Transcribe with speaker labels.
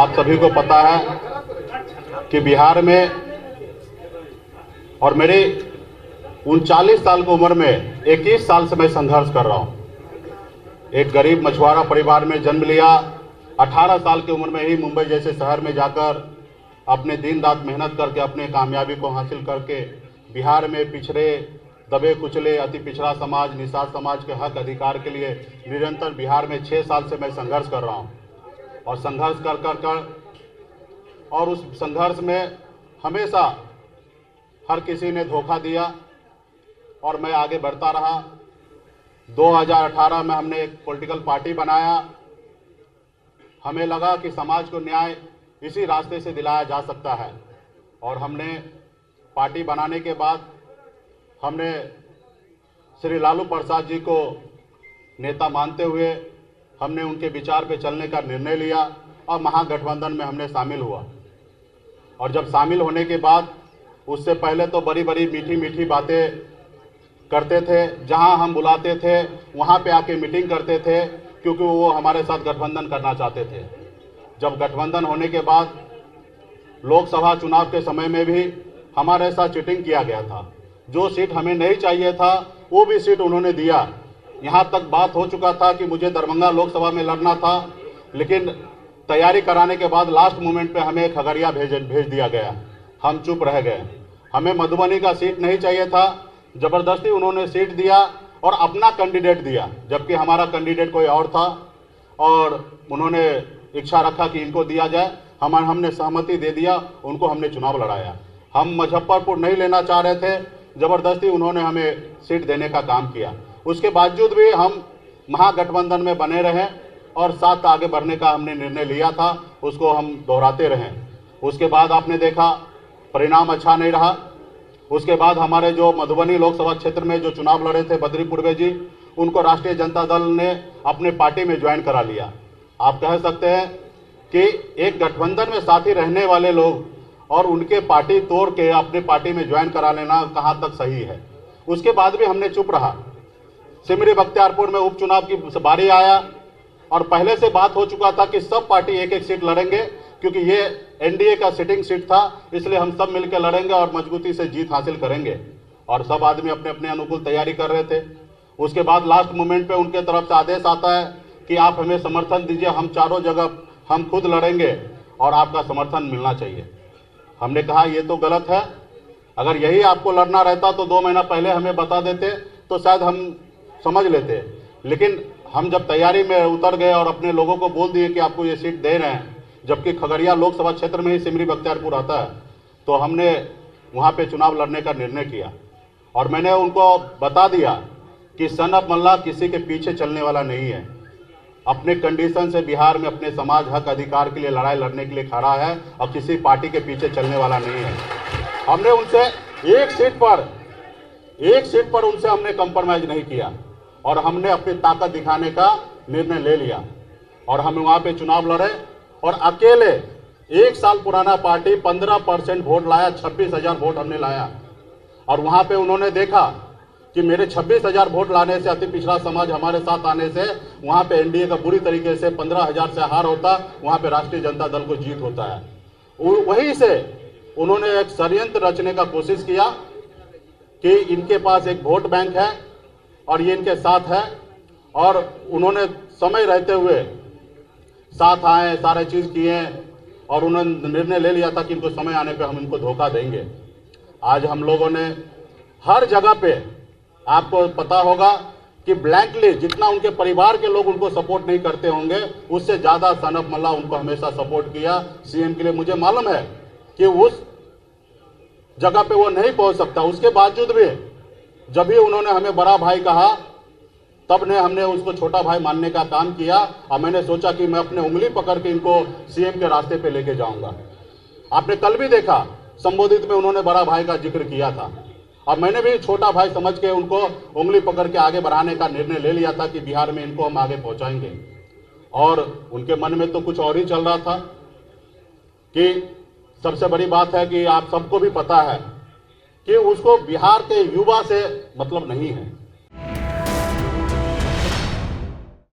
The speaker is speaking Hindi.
Speaker 1: आप सभी को पता है कि बिहार में और मेरी 39 साल की उम्र में 21 साल से मैं संघर्ष कर रहा हूं। एक गरीब मछुआरा परिवार में जन्म लिया। 18 साल की उम्र में ही मुंबई जैसे शहर में जाकर अपने दिन रात मेहनत करके अपने कामयाबी को हासिल करके बिहार में पिछड़े, दबे कुचले, अति पिछड़ा समाज, निषाद समाज के हक अधिकार के लिए निरंतर बिहार में 6 साल से मैं संघर्ष कर रहा हूं। और संघर्ष कर और उस संघर्ष में हमेशा हर किसी ने धोखा दिया और मैं आगे बढ़ता रहा। 2018 में हमने एक पॉलिटिकल पार्टी बनाया। हमें लगा कि समाज को न्याय इसी रास्ते से दिलाया जा सकता है और हमने पार्टी बनाने के बाद हमने श्री लालू प्रसाद जी को नेता मानते हुए हमने उनके विचार पे चलने का निर्णय लिया और महागठबंधन में हमने शामिल हुआ। और जब शामिल होने के बाद उससे पहले तो बड़ी बड़ी मीठी मीठी बातें करते थे, जहां हम बुलाते थे वहां पे आके मीटिंग करते थे, क्योंकि वो हमारे साथ गठबंधन करना चाहते थे। जब गठबंधन होने के बाद लोकसभा चुनाव के समय में भी हमारे साथ चीटिंग किया गया था। जो सीट हमें नहीं चाहिए था वो भी सीट उन्होंने दिया। यहाँ तक बात हो चुका था कि मुझे दरभंगा लोकसभा में लड़ना था, लेकिन तैयारी कराने के बाद लास्ट मोमेंट पे हमें खगड़िया भेज दिया गया। हम चुप रह गए। हमें मधुबनी का सीट नहीं चाहिए था, जबरदस्ती उन्होंने सीट दिया और अपना कैंडिडेट दिया, जबकि हमारा कैंडिडेट कोई और था और उन्होंने इच्छा रखा कि इनको दिया जाए। हमने सहमति दे दिया, उनको हमने चुनाव लड़ाया। हम मुजफ्फरपुर नहीं लेना चाह रहे थे, जबरदस्ती उन्होंने हमें सीट देने का काम किया। उसके बावजूद भी हम महागठबंधन में बने रहे और साथ आगे बढ़ने का हमने निर्णय लिया था, उसको हम दोहराते रहे। उसके बाद आपने देखा परिणाम अच्छा नहीं रहा। उसके बाद हमारे जो मधुबनी लोकसभा क्षेत्र में जो चुनाव लड़े थे बद्री पूर्वे जी, उनको राष्ट्रीय जनता दल ने अपने पार्टी में ज्वाइन करा लिया। आप कह सकते हैं कि एक गठबंधन में साथी रहने वाले लोग और उनके पार्टी तोड़ के अपने पार्टी में ज्वाइन करा लेना कहाँ तक सही है। उसके बाद भी हमने चुप रहा। सिमरी बख्तियारपुर में उपचुनाव की बारी आया और पहले से बात हो चुका था कि सब पार्टी एक एक सीट लड़ेंगे, क्योंकि ये एनडीए का सिटिंग सीट था, इसलिए हम सब मिलकर लड़ेंगे और मजबूती से जीत हासिल करेंगे। और सब आदमी अपने अपने अनुकूल तैयारी कर रहे थे। उसके बाद लास्ट मोमेंट पे उनके तरफ से आदेश आता है कि आप हमें समर्थन दीजिए, हम चारों जगह हम खुद लड़ेंगे और आपका समर्थन मिलना चाहिए। हमने कहा ये तो गलत है। अगर यही आपको लड़ना रहता तो 2 महीना पहले हमें बता देते तो शायद हम समझ लेते। लेकिन हम जब तैयारी में उतर गए और अपने लोगों को बोल दिए कि आपको ये सीट दे रहे हैं, जबकि खगड़िया लोकसभा क्षेत्र में ही सिमरी बख्तियारपुर आता है, तो हमने वहाँ पे चुनाव लड़ने का निर्णय किया। और मैंने उनको बता दिया कि सन ऑफ मल्ला किसी के पीछे चलने वाला नहीं है। अपने कंडीशन से बिहार में अपने समाज हक अधिकार के लिए लड़ाई लड़ने के लिए खड़ा है और किसी पार्टी के पीछे चलने वाला नहीं है। हमने उनसे एक सीट पर उनसे हमने कंप्रोमाइज नहीं किया और हमने अपनी ताकत दिखाने का निर्णय ले लिया और हम वहां पे चुनाव लड़े और अकेले 1 साल पुराना पार्टी 15% वोट लाया, 26,000 वोट हमने लाया। और वहां पे उन्होंने देखा कि मेरे 26,000 वोट लाने से, अति पिछड़ा समाज हमारे साथ आने से वहां पे एनडीए का बुरी तरीके से 15,000 से हार होता, वहां पे राष्ट्रीय जनता दल को जीत होता है। वहीं से उन्होंने एक षड्यंत्र रचने का कोशिश किया कि इनके पास एक वोट बैंक है और ये इनके साथ है, और उन्होंने समय रहते हुए साथ आए, सारे चीज किए और उन्होंने निर्णय ले लिया था कि इनको समय आने पे हम इनको धोखा देंगे। आज हम लोगों ने हर जगह पे, आपको पता होगा कि ब्लैंकली जितना उनके परिवार के लोग उनको सपोर्ट नहीं करते होंगे, उससे ज्यादा सन ऑफ मल्ला उनको हमेशा सपोर्ट किया सीएम के लिए। मुझे मालूम है कि उस जगह पे वो नहीं पहुंच सकता, उसके बावजूद भी जब भी उन्होंने हमें बड़ा भाई कहा तब ने हमने उसको छोटा भाई मानने का काम किया। और मैंने सोचा कि मैं अपने उंगली पकड़ के इनको सीएम के रास्ते पे लेके जाऊंगा। आपने कल भी देखा संबोधित में उन्होंने बड़ा भाई का जिक्र किया था और मैंने भी छोटा भाई समझ के उनको उंगली पकड़ के आगे बढ़ाने का निर्णय ले लिया था कि बिहार में इनको हम आगे पहुंचाएंगे। और उनके मन में तो कुछ और ही चल रहा था कि सबसे बड़ी बात है कि आप सबको भी पता है कि उसको बिहार के युवा से मतलब नहीं है।